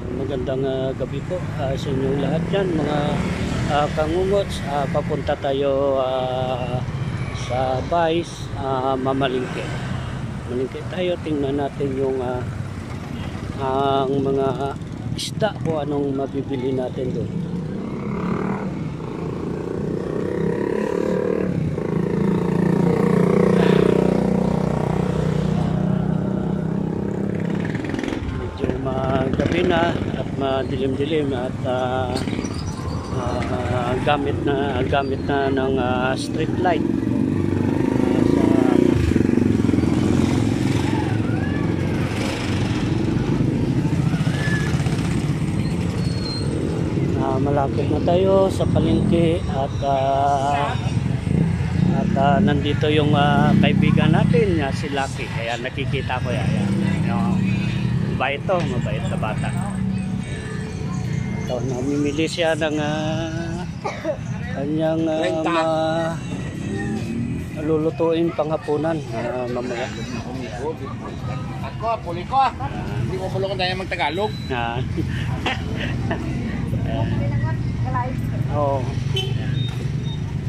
Magandang gabi po sa inyong lahat dyan mga kangungots. Papunta tayo sa Vice, mamalingke. Malingke tayo, tingnan natin yung ang mga isda kung anong mabibili natin doon. Gabi na at madilim-dilim at gamit na ng street light. Malapit na tayo sa palengke at nandito yung kaibigan natin, si Lucky. Kaya nakikita ko yan. Mabait na bata. Ito, namimili siya ng kanyang lulutuin panghapunan mamaya. Ako, puli ko. Hindi mo bulungan tayo mag-Tagalog. Oh.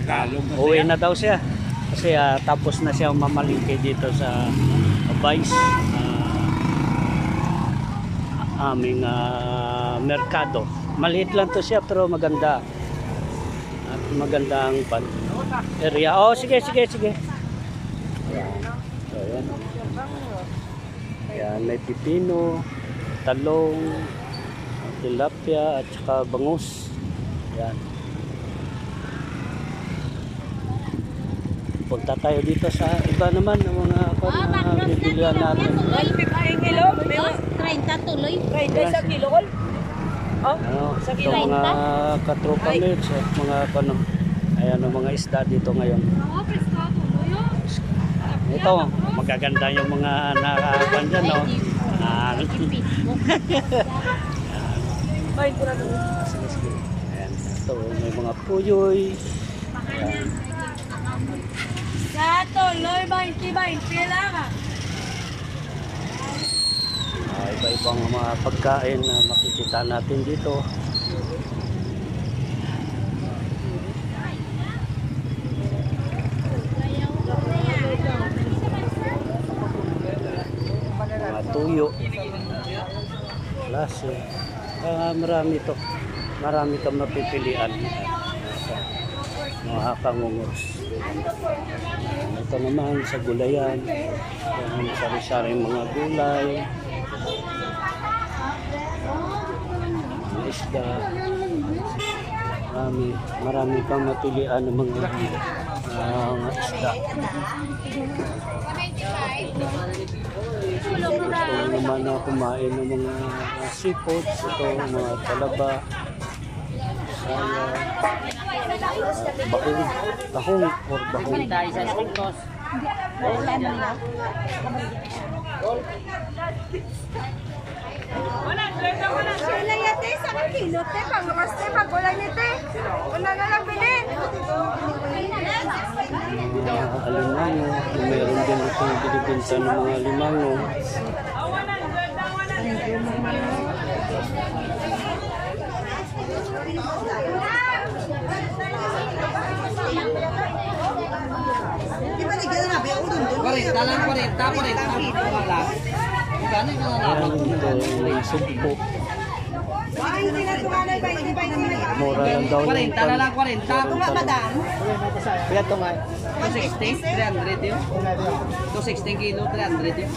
Tagalog na uwi na daw siya. Kasi tapos na siya mamalingke dito sa Vice. Aming merkado. Maliit lang to siya pero maganda. At maganda ang area. Oh, sige. Ayan. So, ayan. Ayan, may pipino, talong, tilapia at saka bangus. Ayan. Punta tayo dito sa iba naman ng mga bibilihan natin. 30 tuloy. 30 sa kilo. Sa mga katropa mates at mga ayan ang mga isda dito ngayon. Ito, magaganda yung mga nakaban dyan, no? Ayan, ito, may mga puyoy. Ayan. Sa tuloy, 20 lang. Iba-ibang mga pagkain na makikita natin dito. Mga tuyo. Lase. Marami to. Marami kang mapipilian. Mga kangungots. Ito naman sa gulayan. Sari-saring mga gulay. Isda. Marami kang mapilian ng mga isda. Gusto naman na kumain ng mga seafoods. Ito, mga talaba, saya, tahong or bahong. Sila yate, sa kilo, te, pang-ras, te, pag-ulan niya, te. Una na lang bilhin. Alimango. Meron din itong binibinta ng mga alimango. Ayan, ito yung sumpo. Mura lang daw yung 40 na lang, 40. Kaya ito nga. 260, 300 yun. 260 kilo, 300 yun.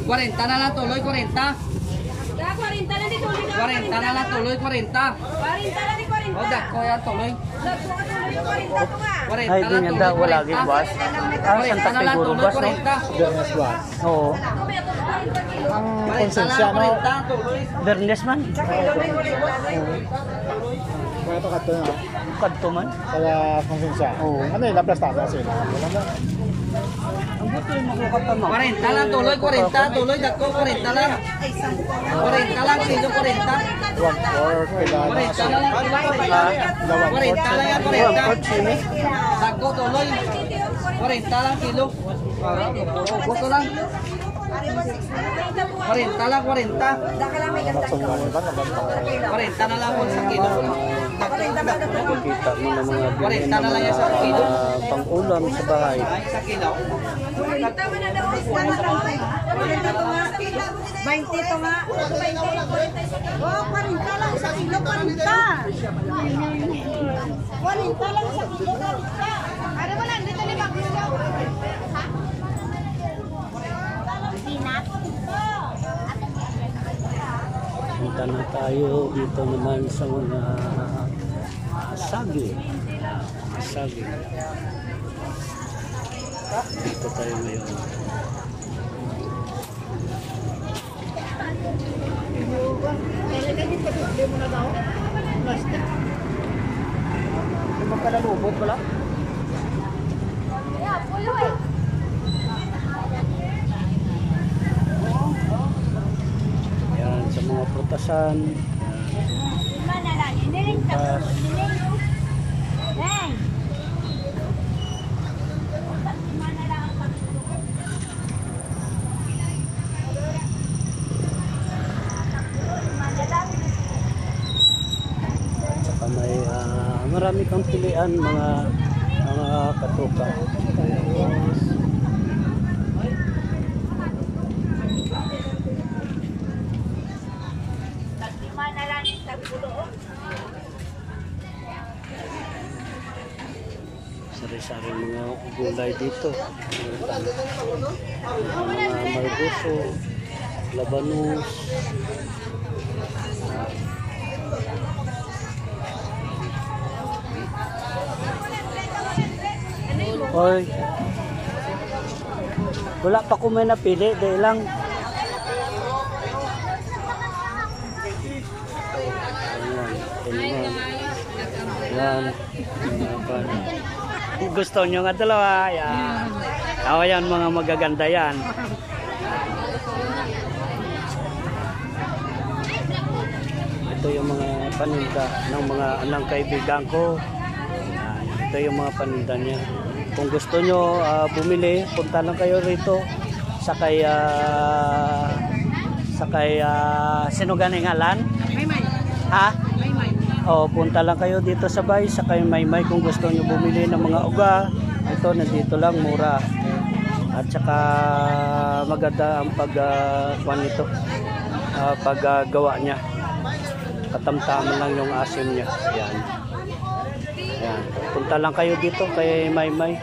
40 na lang tuloy, 40. 40 na di tuloy na. 40 na lang tuloy, 40. 40 na di 40. O, dako yan tuloy. Dako ka tuloy, 40 to nga. 40 Ay, na din lang yan tuloy, daw. Wala gig bus. Santa siguro bus, no? Oo. Ang konsensya, no? Bernes man. Kaya ito kato na. Kadto man. Kaya konsensya. Oo. Ano yung laplastada sila? Wala mo. Ang buto yung makukatama. 40 lang tuloy, 40 tuloy, dako 40 lang. 40 lang kilo, 40. 1/4 kila 40 lang kilo, 40 lang yan, 40. Dako tuloy. 40 lang kilo. Gusto lang. 40 lang, 40. Nakasumulong 40 na lang po sa kilo. Nakikita mo na mga bilhin 40 na na lang yan sa mga kilo. pang-ulam sa bahay. Ay, sa kilo. 20 to nga. Oh, 40 lang sa kilo, 40. 40 lang sa kilo, 40. Ano mo lang, dito ni Bagyo. Punta na tayo dito naman sa mga saging. Saging. Dito tayo ngayon. Magkalalubot pala. Yan, sa mga prutasan. Prutas. Saka may marami kang pilian mga katuka. Sari-sari mga gulay dito. Mga margoso, labanos. Oy. Wala pa ko may napili, dahil lang. Ayan. Gusto nyo nga dalawa. Ayan. Yan mga magaganda yan. Ito yung mga paninda ng mga anang kaibigan ko. Ayan. Ito yung mga paninda niya. Kung gusto nyo bumili, punta lang kayo rito. Sakay sino ganing ngalan? Maymay. Ha? Maymay. O, punta lang kayo dito sa Bay, sakay Maymay kung gusto nyo bumili ng mga uga. Ito, nandito lang, mura. At saka maganda ang paggawa niya. Katamtaman lang yung asim niya. Ayan. Ayan. Punta lang kayo dito kay Maymay.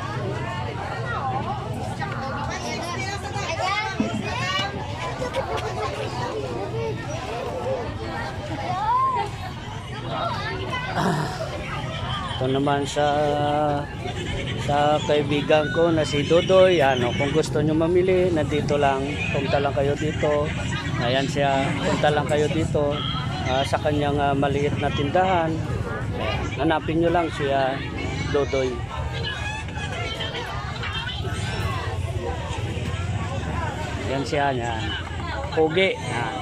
Ito naman sa kaibigan ko na si Dodoy. Ano, kung gusto nyo mamili, nandito lang. Punta lang kayo dito. Ayan siya. Punta lang kayo dito sa kanyang maliit na tindahan. Hanapin nyo lang siya, Dodoy. Yan siya. Yan. Pugi. Yan.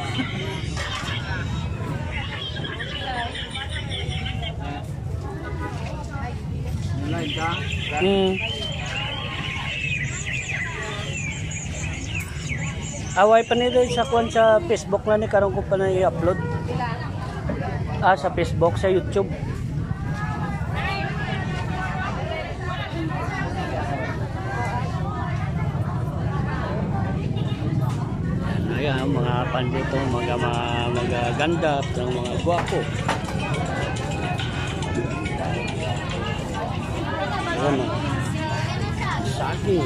Away pa nito sa kuan sa Facebook na ni karon ko pa na i-upload. Sa Facebook, sa YouTube. Ayan, mga pandito, mga ganda, mga gwapo. Ayan, saging.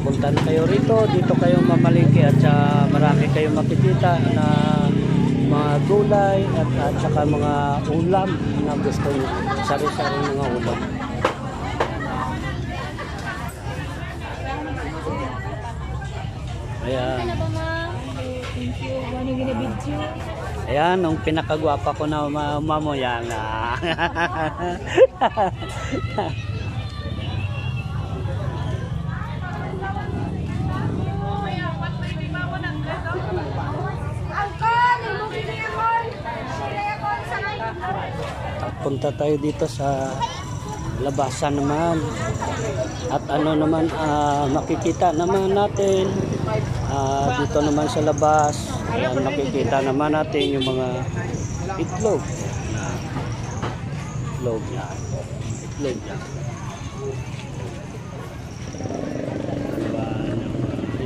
Punta na kayo rito, dito kayo mamalingki at marami kayong makikita na mga gulay at saka mga ulam na gusto nyo. Sari-sari mga ulam. Ayan. Ayan, ang pinakagwapa ko na mamo yan. Punta tayo dito sa labasan naman. At ano naman, makikita naman natin dito naman sa labas. Ayan, makikita naman natin yung mga itlog. Itlog niya. Itlog niya. Diba,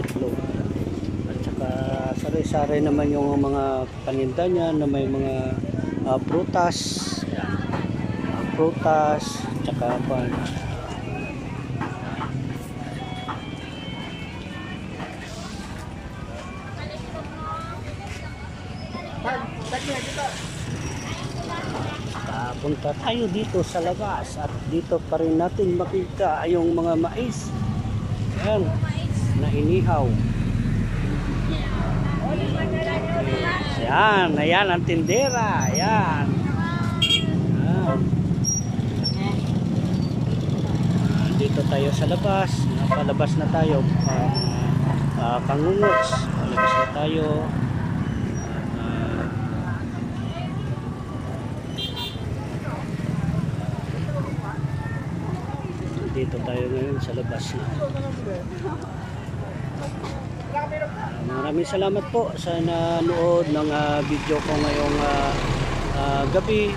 itlog. At saka sari-sari naman yung mga paninda niya na may mga prutas. Ayan. Prutas, tsaka pan. Punta tayo dito sa labas at dito pa rin natin makita yung mga mais. Ayan, na inihaw. Ayan, ayan ang tindera. Ayan. Ayan. Dito tayo sa labas. Napalabas na tayo. Kangungots. Palabas na tayo. Dito tayo ngayon sa labas na. Maraming salamat po sa nanood ng video ko ngayong gabi.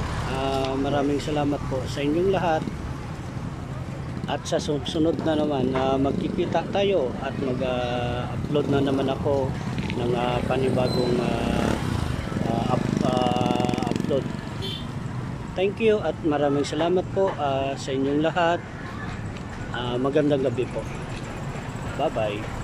Maraming salamat po sa inyong lahat. At sa susunod na naman, magkikita tayo at mag-upload na naman ako ng panibagong upload. Thank you at maraming salamat po sa inyong lahat. Magandang gabi po. Bye-bye.